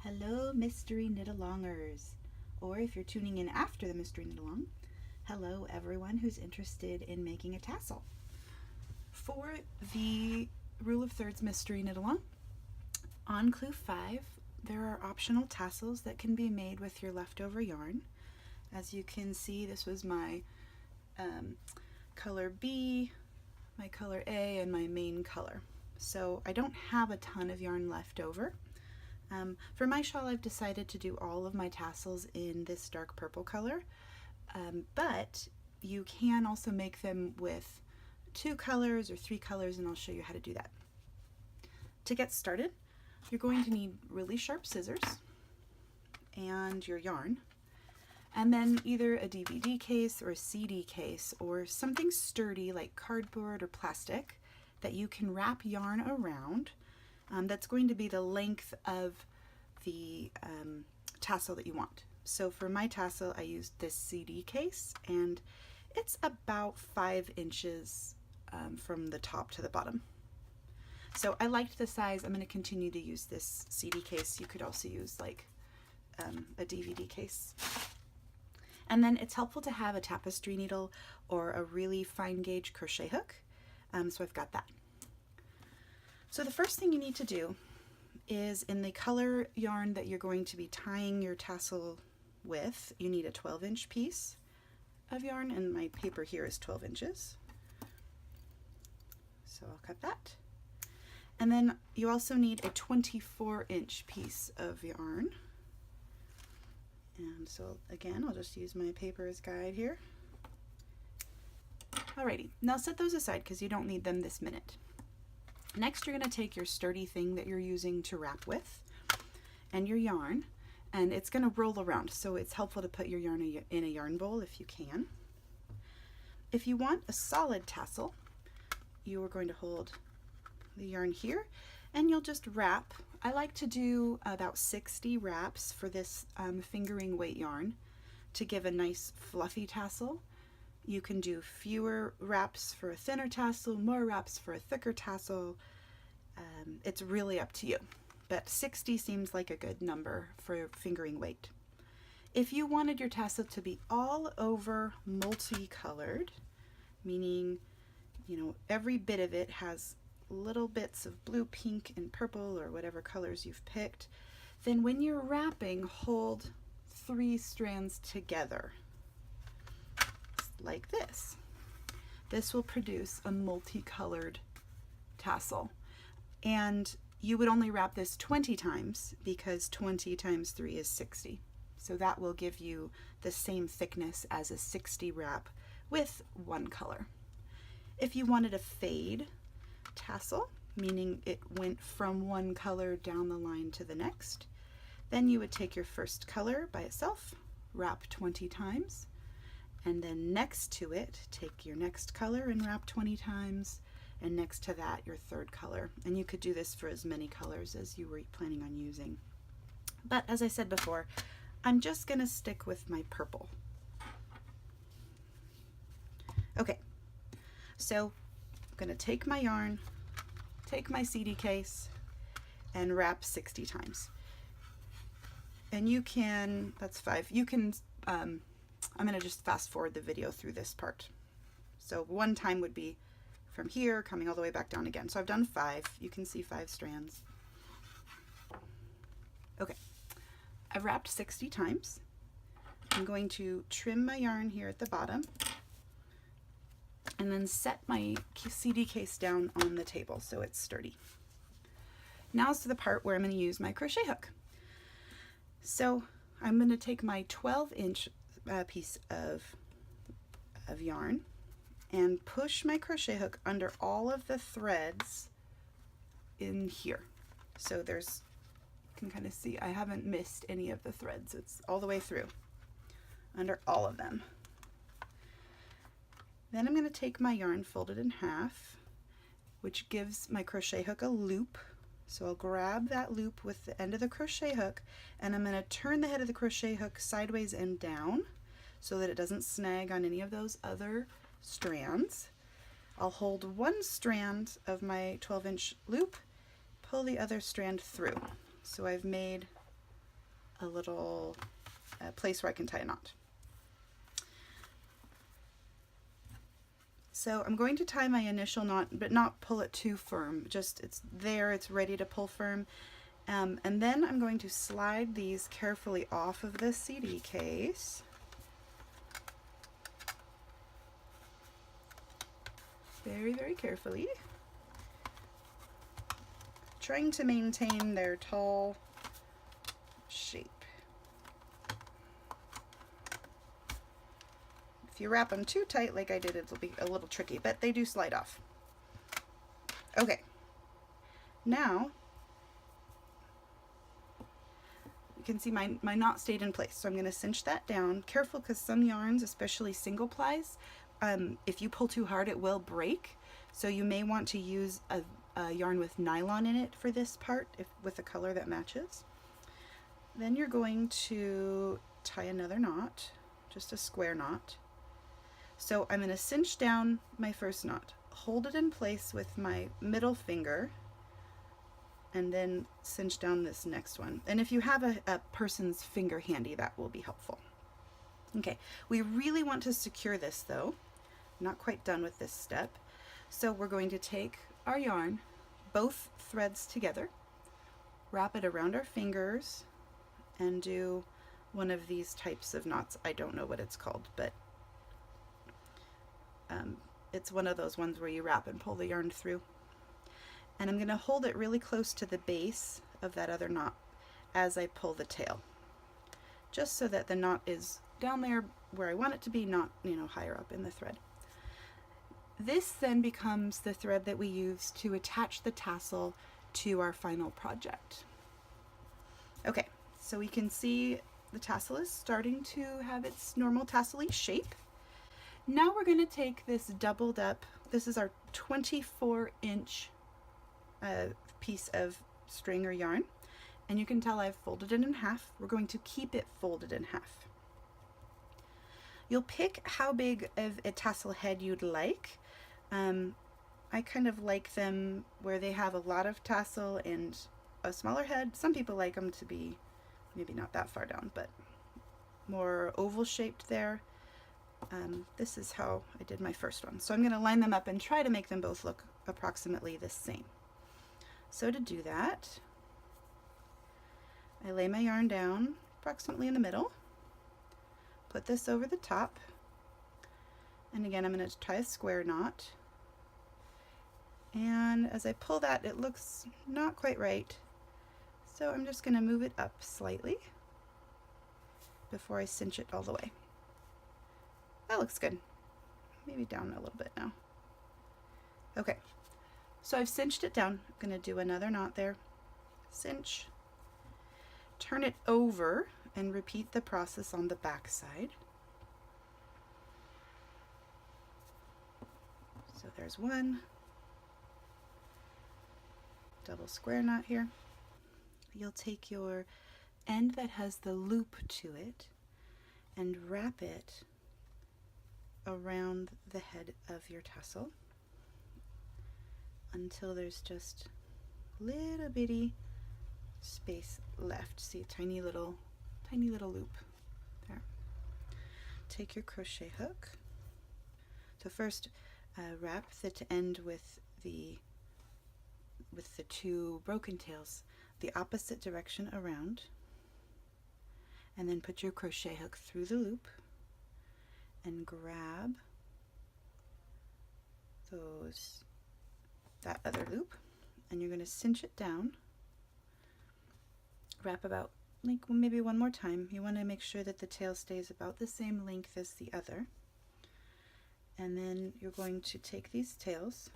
Hello, mystery knit-alongers, or if you're tuning in after the mystery knit-along, hello everyone who's interested in making a tassel. For the Rule of Thirds mystery knit-along, on Clue 5, there are optional tassels that can be made with your leftover yarn. As you can see, this was my color B, my color A, and my main color. So I don't have a ton of yarn left over. For my shawl, I've decided to do all of my tassels in this dark purple color, but you can also make them with 2 colors or 3 colors, and I'll show you how to do that. To get started, you're going to need really sharp scissors and your yarn, and then either a DVD case or a CD case or something sturdy like cardboard or plastic that you can wrap yarn around. That's going to be the length of the tassel that you want. So for my tassel, I used this CD case, and it's about 5 inches from the top to the bottom. So I liked the size. I'm going to continue to use this CD case. You could also use like a DVD case. And then it's helpful to have a tapestry needle or a really fine gauge crochet hook. So I've got that. So the first thing you need to do is, in the color yarn that you're going to be tying your tassel with, you need a 12-inch piece of yarn, and my paper here is 12 inches. So I'll cut that. And then you also need a 24-inch piece of yarn. And so again, I'll just use my paper as guide here. Alrighty, now set those aside because you don't need them this minute. Next, you're going to take your sturdy thing that you're using to wrap with and your yarn, and it's going to roll around, so it's helpful to put your yarn in a yarn bowl if you can. If you want a solid tassel, you are going to hold the yarn here and you'll just wrap. I like to do about 60 wraps for this fingering weight yarn to give a nice fluffy tassel. You can do fewer wraps for a thinner tassel, more wraps for a thicker tassel. It's really up to you, but 60 seems like a good number for fingering weight. If you wanted your tassel to be all over multicolored, meaning, you know, every bit of it has little bits of blue, pink, and purple, or whatever colors you've picked, then when you're wrapping, hold 3 strands together. Like this. This will produce a multicolored tassel, and you would only wrap this 20 times because 20 times 3 is 60. So that will give you the same thickness as a 60 wrap with 1 color. If you wanted a fade tassel, meaning it went from 1 color down the line to the next, then you would take your first color by itself, wrap 20 times, and then next to it, take your next color and wrap 20 times, and next to that, your third color. And you could do this for as many colors as you were planning on using. But as I said before, I'm just gonna stick with my purple. Okay, so I'm gonna take my yarn, take my CD case, and wrap 60 times. And you can, that's 5, you can, I'm going to just fast forward the video through this part. So 1 time would be from here coming all the way back down again. So I've done 5. You can see 5 strands. Okay, I've wrapped 60 times. I'm going to trim my yarn here at the bottom and then set my CD case down on the table so it's sturdy. Now it's to the part where I'm going to use my crochet hook. So I'm going to take my 12-inch piece of yarn and push my crochet hook under all of the threads in here. So there's, you can kind of see I haven't missed any of the threads. It's all the way through, under all of them. Then I'm going to take my yarn folded in half, which gives my crochet hook a loop. So I'll grab that loop with the end of the crochet hook, and I'm going to turn the head of the crochet hook sideways and down so that it doesn't snag on any of those other strands. I'll hold 1 strand of my 12-inch loop, pull the other strand through. So I've made a little place where I can tie a knot. So I'm going to tie my initial knot, but not pull it too firm. Just it's there, it's ready to pull firm. And then I'm going to slide these carefully off of the CD case. Very, very carefully. Trying to maintain their tall shape. If you wrap them too tight like I did, it'll be a little tricky, but they do slide off. Okay, now you can see my knot stayed in place, so I'm going to cinch that down. Careful, because some yarns, especially single plies, if you pull too hard it will break, so you may want to use a yarn with nylon in it for this part, with a color that matches. Then you're going to tie another knot, just a square knot. So I'm going to cinch down my first knot, hold it in place with my middle finger, and then cinch down this next one. And if you have a person's finger handy, that will be helpful. Okay, we really want to secure this though. Not quite done with this step. So we're going to take our yarn, both threads together, wrap it around our fingers, and do one of these types of knots. I don't know what it's called, but it's one of those ones where you wrap and pull the yarn through. And I'm going to hold it really close to the base of that other knot as I pull the tail, just so that the knot is down there where I want it to be, not, you know, higher up in the thread. This then becomes the thread that we use to attach the tassel to our final project. Okay, so we can see the tassel is starting to have its normal tassel-y shape. Now we're going to take this doubled up, this is our 24-inch piece of string or yarn, and you can tell I've folded it in half. We're going to keep it folded in half. You'll pick how big of a tassel head you'd like. I kind of like them where they have a lot of tassel and a smaller head. Some people like them to be maybe not that far down, but more oval shaped there. This is how I did my first one. So I'm going to line them up and try to make them both look approximately the same. So to do that, I lay my yarn down approximately in the middle, put this over the top, and again I'm going to tie a square knot. And as I pull that, it looks not quite right, so I'm just going to move it up slightly before I cinch it all the way. That looks good. Maybe down a little bit now. Okay, so I've cinched it down. I'm going to do another knot there. Cinch, turn it over, and repeat the process on the back side. So there's one. Double square knot here. You'll take your end that has the loop to it and wrap it around the head of your tassel until there's just little bitty space left. See, a tiny little loop there. Take your crochet hook. So first wrap the end with the two broken tails the opposite direction around, and then put your crochet hook through the loop and grab that other loop, and you're going to cinch it down. Wrap about maybe one more time. You want to make sure that the tail stays about the same length as the other, and then you're going to take these tails,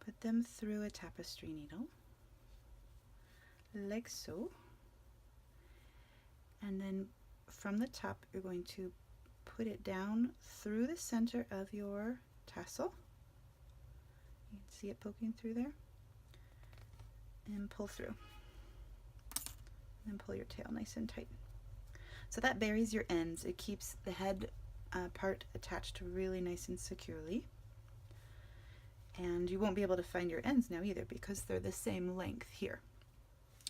put them through a tapestry needle like so, and then from the top you're going to put it down through the center of your tassel. You can see it poking through there, and pull through, and pull your tail nice and tight. So that buries your ends. It keeps the head part attached really nice and securely, and you won't be able to find your ends now either because they're the same length here.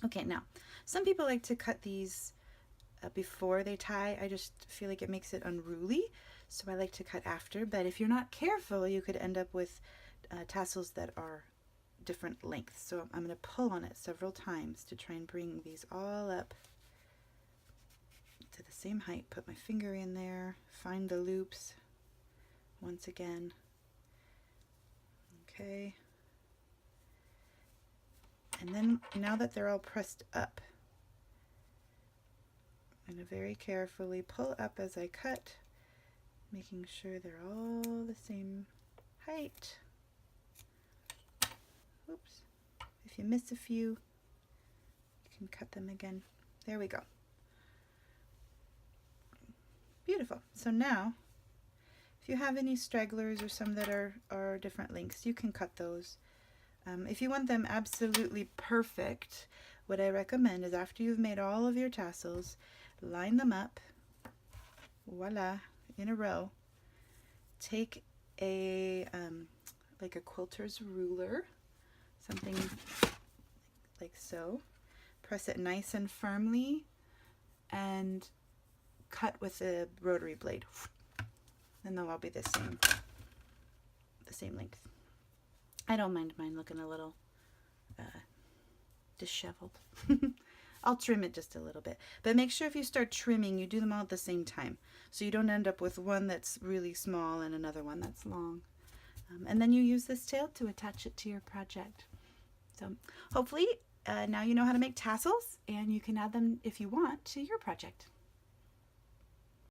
Okay, now, some people like to cut these before they tie. I just feel like it makes it unruly, so I like to cut after. But if you're not careful, you could end up with tassels that are different lengths. So I'm going to pull on it several times to try and bring these all up to the same height. Put my finger in there, find the loops once again. Okay. And then now that they're all pressed up, I'm going to very carefully pull up as I cut, making sure they're all the same height. Oops. If you miss a few, you can cut them again. There we go. Beautiful. So now, if you have any stragglers or some that are different lengths, you can cut those. If you want them absolutely perfect, what I recommend is after you've made all of your tassels, line them up, voila, in a row. Take a like a quilter's ruler, something like so. Press it nice and firmly, and cut with a rotary blade. Then they'll all be the same length. I don't mind mine looking a little disheveled. I'll trim it just a little bit. But make sure if you start trimming, you do them all at the same time, so you don't end up with one that's really small and another one that's long. And then you use this tail to attach it to your project. So hopefully now you know how to make tassels, and you can add them if you want to your project.